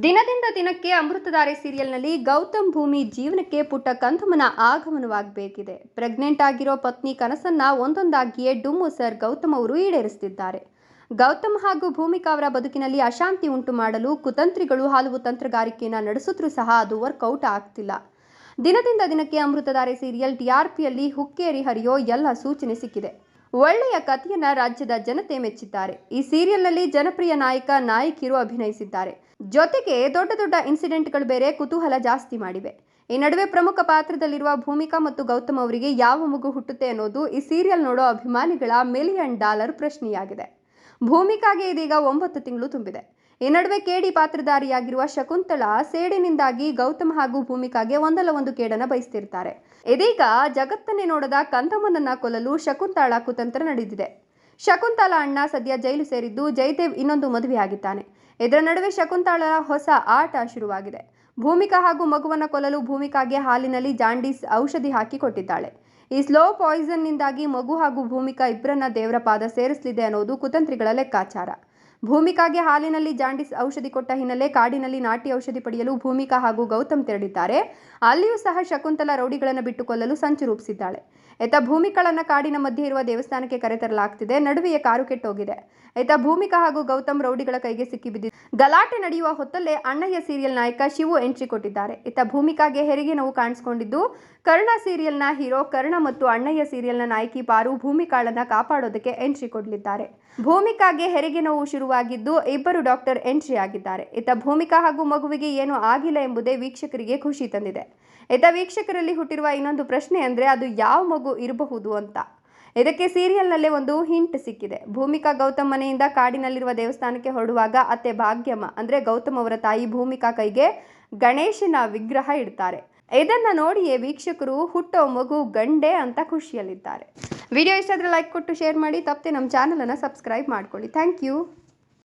ದಿನದಿಂದ ದಿನಕ್ಕೆ ಅಮೃತಧಾರೆ ಸೀರಿಯಲ್ನಲ್ಲಿ ಗೌತಮ್ ಭೂಮಿ ಜೀವನಕ್ಕೆ ಪುಟ್ಟ ಕಂದಮ್ಮನ ಆಗಮನವಾಗಬೇಕಿದೆ. ಪ್ರೆಗ್ನೆಂಟ್ ಆಗಿರೋ ಪತ್ನಿ ಕನಸನ್ನ ಒಂದೊಂದಾಗಿಯೇ ಡುಮ್ಮು ಸರ್ ಗೌತಮ್ ಅವರು ಈಡೇರಿಸುತ್ತಿದ್ದಾರೆ. ಗೌತಮ್ ಹಾಗೂ ಭೂಮಿಕಾ ಅವರ ಬದುಕಿನಲ್ಲಿ ಅಶಾಂತಿ ಉಂಟು ಮಾಡಲು ಕುತಂತ್ರಿಗಳು ಹಲವು ತಂತ್ರಗಾರಿಕೆಯನ್ನು ನಡೆಸಿದ್ರೂ ಸಹ ಅದು ವರ್ಕೌಟ್ ಆಗ್ತಿಲ್ಲ. ದಿನದಿಂದ ದಿನಕ್ಕೆ ಅಮೃತಧಾರೆ ಸೀರಿಯಲ್ ಟಿಆರ್ಪಿಯಲ್ಲಿ ಹುಕ್ಕೇರಿ ಹರಿಯೋ ಎಲ್ಲ ಸೂಚನೆ ಸಿಕ್ಕಿದೆ. ಒಳ್ಳೆಯ ಕಥೆಯನ್ನ ರಾಜ್ಯದ ಜನತೆ ಮೆಚ್ಚಿದ್ದಾರೆ. ಈ ಸೀರಿಯಲ್ನಲ್ಲಿ ಜನಪ್ರಿಯ ನಾಯಕ ನಾಯಕಿಯರು ಅಭಿನಯಿಸಿದ್ದಾರೆ. ಜೊತೆಗೆ ದೊಡ್ಡ ದೊಡ್ಡ ಇನ್ಸಿಡೆಂಟ್ಗಳು ಬೇರೆ ಕುತೂಹಲ ಜಾಸ್ತಿ ಮಾಡಿವೆ. ಈ ನಡುವೆ ಪ್ರಮುಖ ಪಾತ್ರದಲ್ಲಿರುವ ಭೂಮಿಕಾ ಮತ್ತು ಗೌತಮ್ ಅವರಿಗೆ ಯಾವ ಮಗು ಹುಟ್ಟುತ್ತೆ ಅನ್ನೋದು ಈ ಸೀರಿಯಲ್ ನೋಡೋ ಅಭಿಮಾನಿಗಳ $1,000,000 ಪ್ರಶ್ನೆಯಾಗಿದೆ. ಭೂಮಿಕಾಗೆ ಇದೀಗ 9 ತಿಂಗಳು ತುಂಬಿದೆ. ಈ ನಡುವೆ ಕೇಡಿ ಪಾತ್ರಧಾರಿಯಾಗಿರುವ ಶಕುಂತಳಾ ಸೇಡಿನಿಂದಾಗಿ ಗೌತಮ್ ಹಾಗೂ ಭೂಮಿಕಾಗೆ ಒಂದಲ್ಲ ಒಂದು ಕೇಡನ್ನು ಬಯಸ್ತಿರ್ತಾರೆ. ಇದೀಗ ಜಗತ್ತನ್ನೇ ನೋಡದ ಕಂದಮ್ಮನನ್ನ ಕೊಲ್ಲಲು ಶಕುಂತಳಾ ಕುತಂತ್ರ ನಡೆದಿದೆ. ಶಕುಂತಲಾ ಅಣ್ಣ ಸದ್ಯ ಜೈಲು ಸೇರಿದ್ದು ಜಯದೇವ್ ಇನ್ನೊಂದು ಮದುವೆಯಾಗಿದ್ದಾನೆ. ಇದರ ನಡುವೆ ಶಕುಂತಳಾ ಹೊಸ ಆಟ ಶುರುವಾಗಿದೆ. ಭೂಮಿಕಾ ಹಾಗೂ ಮಗುವನ್ನು ಕೊಲ್ಲಲು ಭೂಮಿಕಾಗೆ ಹಾಲಿನಲ್ಲಿ ಜಾಂಡೀಸ್ ಔಷಧಿ ಹಾಕಿ ಕೊಟ್ಟಿದ್ದಾಳೆ. ಈ ಸ್ಲೋ ಪಾಯ್ಸನ್ನಿಂದಾಗಿ ಮಗು ಹಾಗೂ ಭೂಮಿಕಾ ಇಬ್ಬರನ್ನ ದೇವರ ಪಾದ ಸೇರಿಸಲಿದೆ ಅನ್ನೋದು ಕುತಂತ್ರಿಗಳ ಲೆಕ್ಕಾಚಾರ. ಭೂಮಿಕಾಗೆ ಹಾಲಿನಲ್ಲಿ ಜಾಂಡೀಸ್ ಔಷಧಿ ಕೊಟ್ಟ ಹಿನ್ನೆಲೆ ಕಾಡಿನಲ್ಲಿ ನಾಟಿ ಔಷಧಿ ಪಡೆಯಲು ಭೂಮಿಕಾ ಹಾಗೂ ಗೌತಮ್ ತೆರಳಿದ್ದಾರೆ. ಅಲ್ಲಿಯೂ ಸಹ ಶಕುಂತಲಾ ರೌಡಿಗಳನ್ನು ಬಿಟ್ಟು ಕೊಲ್ಲಲು ಸಂಚು ರೂಪಿಸಿದ್ದಾಳೆ. ಇತ್ತ ಭೂಮಿಕಾಳನ್ನ ಕಾಡಿನ ಮಧ್ಯೆ ಇರುವ ದೇವಸ್ಥಾನಕ್ಕೆ ಕರೆತರಲಾಗ್ತಿದೆ. ನಡುವೆಯೇ ಕಾರು ಕೆಟ್ಟೋಗಿದೆ. ಇತ್ತ ಭೂಮಿಕಾ ಹಾಗೂ ಗೌತಮ್ ರೌಡಿಗಳ ಕೈಗೆ ಸಿಕ್ಕಿಬಿದ್ದಿದೆ. ಗಲಾಟೆ ನಡೆಯುವ ಹೊತ್ತಲ್ಲೇ ಅಣ್ಣಯ್ಯ ಸೀರಿಯಲ್ ನಾಯಕ ಶಿವು ಎಂಟ್ರಿ ಕೊಟ್ಟಿದ್ದಾರೆ. ಇತ್ತ ಭೂಮಿಕಾಗೆ ಹೆರಿಗೆ ನೋವು ಕಾಣಿಸಿಕೊಂಡಿದ್ದು ಕರ್ಣ ಸೀರಿಯಲ್ನ ಹೀರೋ ಕರ್ಣ ಮತ್ತು ಅಣ್ಣಯ್ಯ ಸೀರಿಯಲ್ನ ನಾಯಕಿ ಪಾರು ಭೂಮಿಕಾಳನ್ನ ಕಾಪಾಡೋದಕ್ಕೆ ಎಂಟ್ರಿ ಕೊಡಲಿದ್ದಾರೆ. ಭೂಮಿಕಾಗೆ ಹೆರಿಗೆ ನೋವು ಶುರುವಾಗಿದ್ದು ಇಬ್ಬರು ಡಾಕ್ಟರ್ ಎಂಟ್ರಿ ಆಗಿದ್ದಾರೆ. ಇತ್ತ ಭೂಮಿಕಾ ಹಾಗೂ ಮಗುವಿಗೆ ಏನೂ ಆಗಿಲ್ಲ ಎಂಬುದೇ ವೀಕ್ಷಕರಿಗೆ ಖುಷಿ ತಂದಿದೆ. ಇತ್ತ ವೀಕ್ಷಕರಲ್ಲಿ ಹುಟ್ಟಿರುವ ಇನ್ನೊಂದು ಪ್ರಶ್ನೆ ಅಂದ್ರೆ ಅದು ಯಾವ ಮಗು ಇರಬಹುದು ಅಂತ. ಇದಕ್ಕೆ ಸೀರಿಯಲ್ನಲ್ಲೇ ಒಂದು ಹಿಂಟ್ ಸಿಕ್ಕಿದೆ. ಭೂಮಿಕಾ ಗೌತಮ್ ಮನೆಯಿಂದ ಕಾಡಿನಲ್ಲಿರುವ ದೇವಸ್ಥಾನಕ್ಕೆ ಹೊರಡುವಾಗ ಅತ್ತೆ ಭಾಗ್ಯಮ್ಮ ಅಂದ್ರೆ ಗೌತಮ್ ಅವರ ತಾಯಿ ಭೂಮಿಕಾ ಕೈಗೆ ಗಣೇಶನ ವಿಗ್ರಹ ಇಡ್ತಾರೆ. ಇದನ್ನ ನೋಡಿಯೇ ವೀಕ್ಷಕರು ಹುಟ್ಟೋ ಮಗು ಗಂಡೆ ಅಂತ ಖುಷಿಯಲ್ಲಿದ್ದಾರೆ. ವಿಡಿಯೋ ಇಷ್ಟ ಆದರೆ ಲೈಕ್ ಕೊಟ್ಟು ಶೇರ್ ಮಾಡಿ. ತಪ್ಪದೆ ನಮ್ಮ ಚಾನಲನ್ನು ಸಬ್ಸ್ಕ್ರೈಬ್ ಮಾಡ್ಕೊಳ್ಳಿ. Thank you.